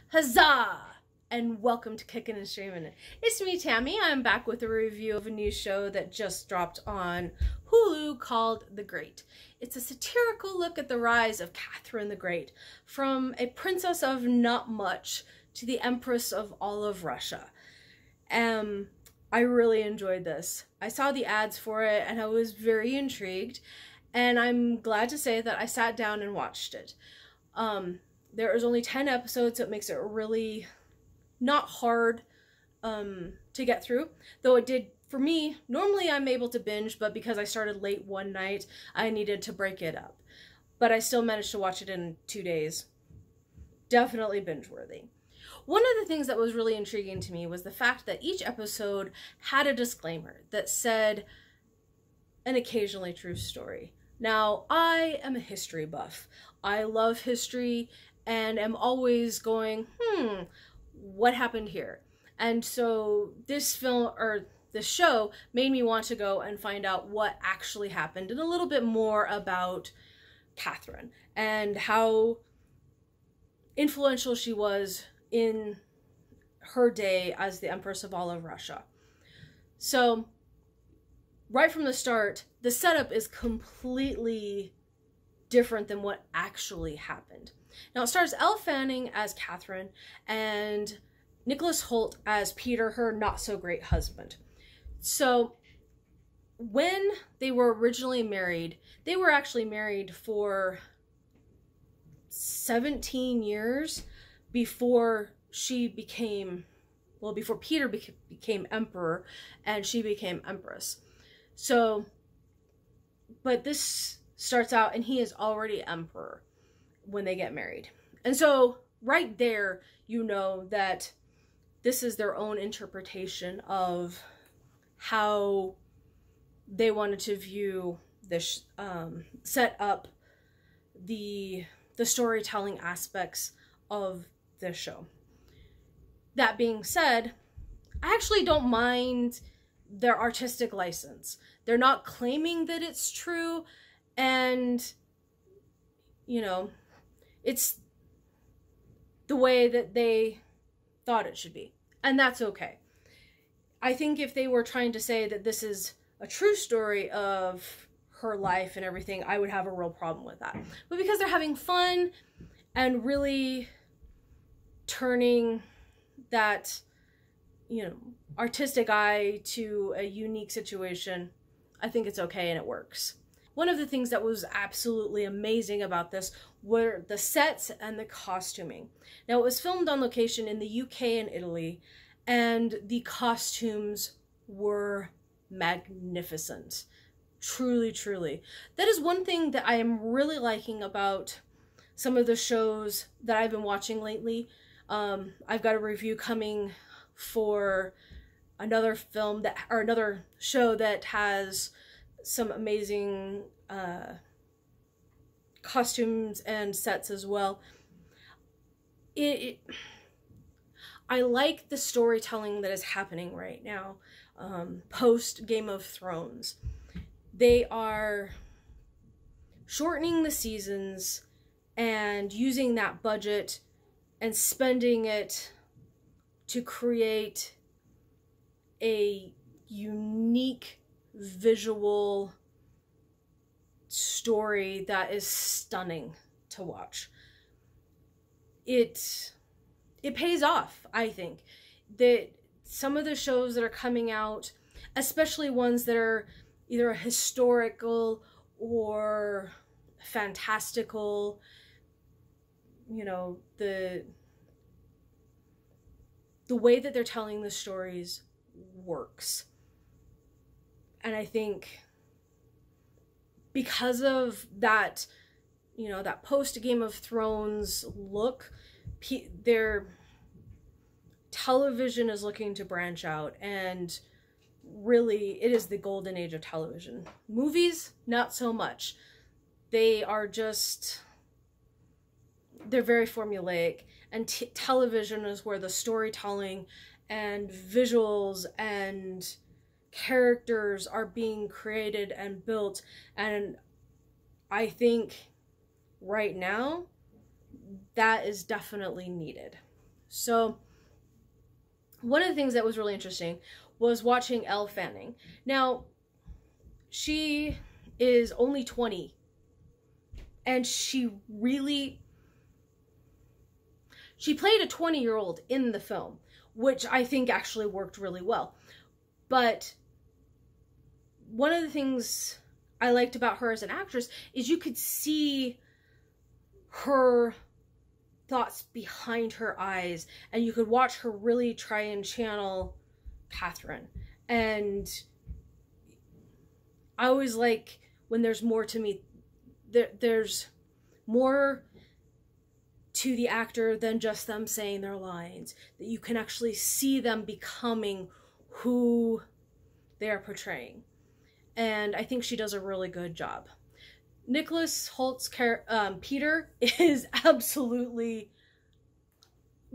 Huzzah! And welcome to Kickin' and Streamin'. It's me, Tammy. I'm back with a review of a new show that just dropped on Hulu called The Great. It's a satirical look at the rise of Catherine the Great, from a princess of not much to the empress of all of Russia. I really enjoyed this. I saw the ads for it and I was very intrigued, and I'm glad to say that I sat down and watched it. There is only 10 episodes, so it makes it really not hard to get through, though it did for me. Normally I'm able to binge, but because I started late one night, I needed to break it up. But I still managed to watch it in 2 days. Definitely binge worthy. One of the things that was really intriguing to me was the fact that each episode had a disclaimer that said an occasionally true story. Now, I am a history buff. I love history and am always going, what happened here? And so this show made me want to go and find out what actually happened and a little bit more about Catherine and how influential she was in her day as the Empress of all of Russia. So right from the start, the setup is completely different than what actually happened. Now it stars Elle Fanning as Catherine and Nicholas Hoult as Peter, her not-so-great husband. So when they were originally married, they were actually married for 17 years before she became, well, before Peter became emperor and she became empress. So, but this starts out and he is already emperor when they get married. And so right there, you know that this is their own interpretation of how they wanted to view this, set up the storytelling aspects of this show. That being said, I actually don't mind their artistic license. They're not claiming that it's true, and you know, it's the way that they thought it should be, and that's okay. I think if they were trying to say that this is a true story of her life and everything, I would have a real problem with that. But because they're having fun and really turning that, you know, artistic eye to a unique situation, I think it's okay and it works. One of the things that was absolutely amazing about this were the sets and the costuming. Now, it was filmed on location in the UK and Italy, and the costumes were magnificent. Truly, truly. That is one thing that I am really liking about some of the shows that I've been watching lately. I've got a review coming for another film that, or another show that has some amazing costumes and sets as well. I like the storytelling that is happening right now, post Game of Thrones. They are shortening the seasons and using that budget and spending it to create a unique visual story that is stunning to watch. It pays off, I think. That some of the shows that are coming out, especially ones that are either historical or fantastical, you know, the way that they're telling the stories works. And I think because of that, you know, that post Game of Thrones look, their television is looking to branch out, and really it is the golden age of television. Movies, not so much. They are just, they're very formulaic, and television is where the storytelling and visuals and characters are being created and built. And I think right now that is definitely needed. So one of the things that was really interesting was watching Elle Fanning. Now, she is only 20, and she played a 20-year-old in the film, which I think actually worked really well. But one of the things I liked about her as an actress is you could see her thoughts behind her eyes, and you could watch her really try and channel Catherine. And I always like when there's more to me, there's more to the actor than just them saying their lines, that you can actually see them becoming who they are portraying. And I think she does a really good job. Nicholas Hoult's Peter is absolutely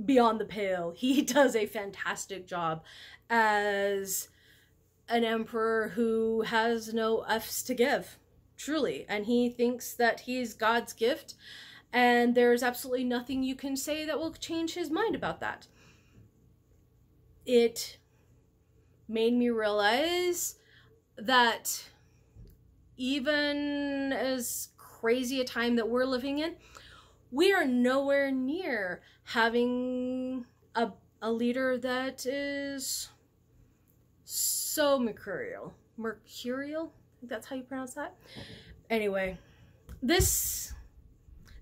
beyond the pale. He does a fantastic job as an emperor who has no F's to give, truly. And he thinks that he's God's gift, and there's absolutely nothing you can say that will change his mind about that. It made me realize that even as crazy a time that we're living in, we are nowhere near having a leader that is so mercurial. Mercurial? I think that's how you pronounce that. Anyway, this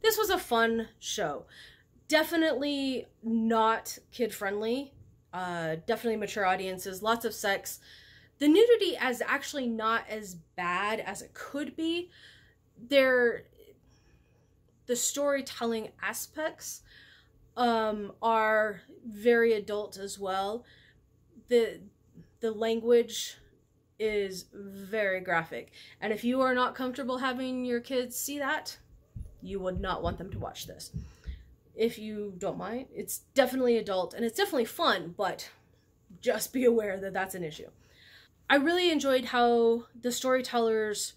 was a fun show. Definitely not kid-friendly. Definitely mature audiences. Lots of sex. The nudity is actually not as bad as it could be. The storytelling aspects are very adult as well. The language is very graphic. And if you are not comfortable having your kids see that, you would not want them to watch this. If you don't mind, it's definitely adult and it's definitely fun, but just be aware that that's an issue. I really enjoyed how the storytellers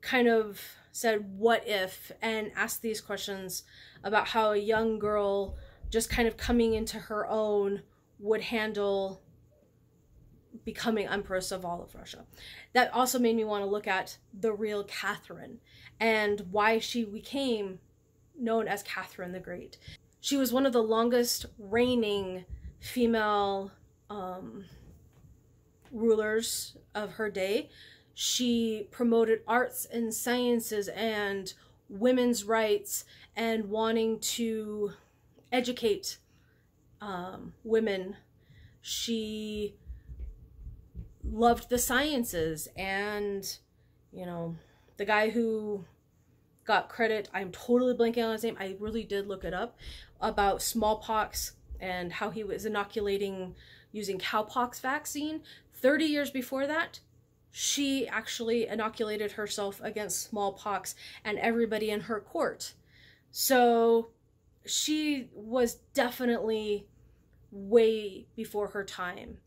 kind of said what if and asked these questions about how a young girl just kind of coming into her own would handle becoming Empress of all of Russia. That also made me want to look at the real Catherine and why she became known as Catherine the Great. She was one of the longest reigning female rulers of her day. She promoted arts and sciences and women's rights and wanting to educate women. She loved the sciences, and the guy who got credit, I'm totally blanking on his name, I really did look it up, about smallpox and how he was inoculating using cowpox vaccine. 30 years before that, she actually inoculated herself against smallpox and everybody in her court. So she was definitely way before her time.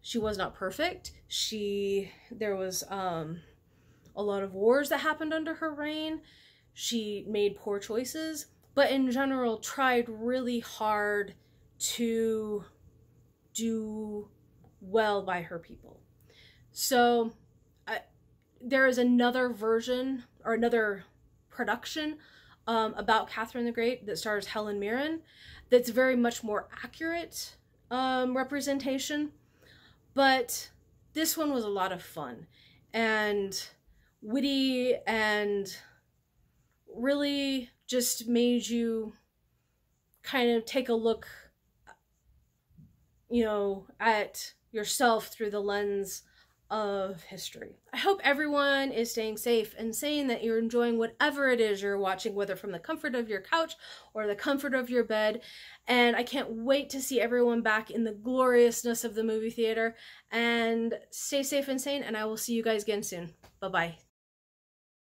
She was not perfect. There was a lot of wars that happened under her reign. She made poor choices, but in general tried really hard to do well by her people. So there is another version or another production about Catherine the Great that stars Helen Mirren that's very much more accurate representation. But this one was a lot of fun and witty and really just made you kind of take a look, at yourself through the lens of history. I hope everyone is staying safe and saying that you're enjoying whatever it is you're watching, whether from the comfort of your couch or the comfort of your bed. And I can't wait to see everyone back in the gloriousness of the movie theater. And stay safe and sane, and I will see you guys again soon. Bye-bye.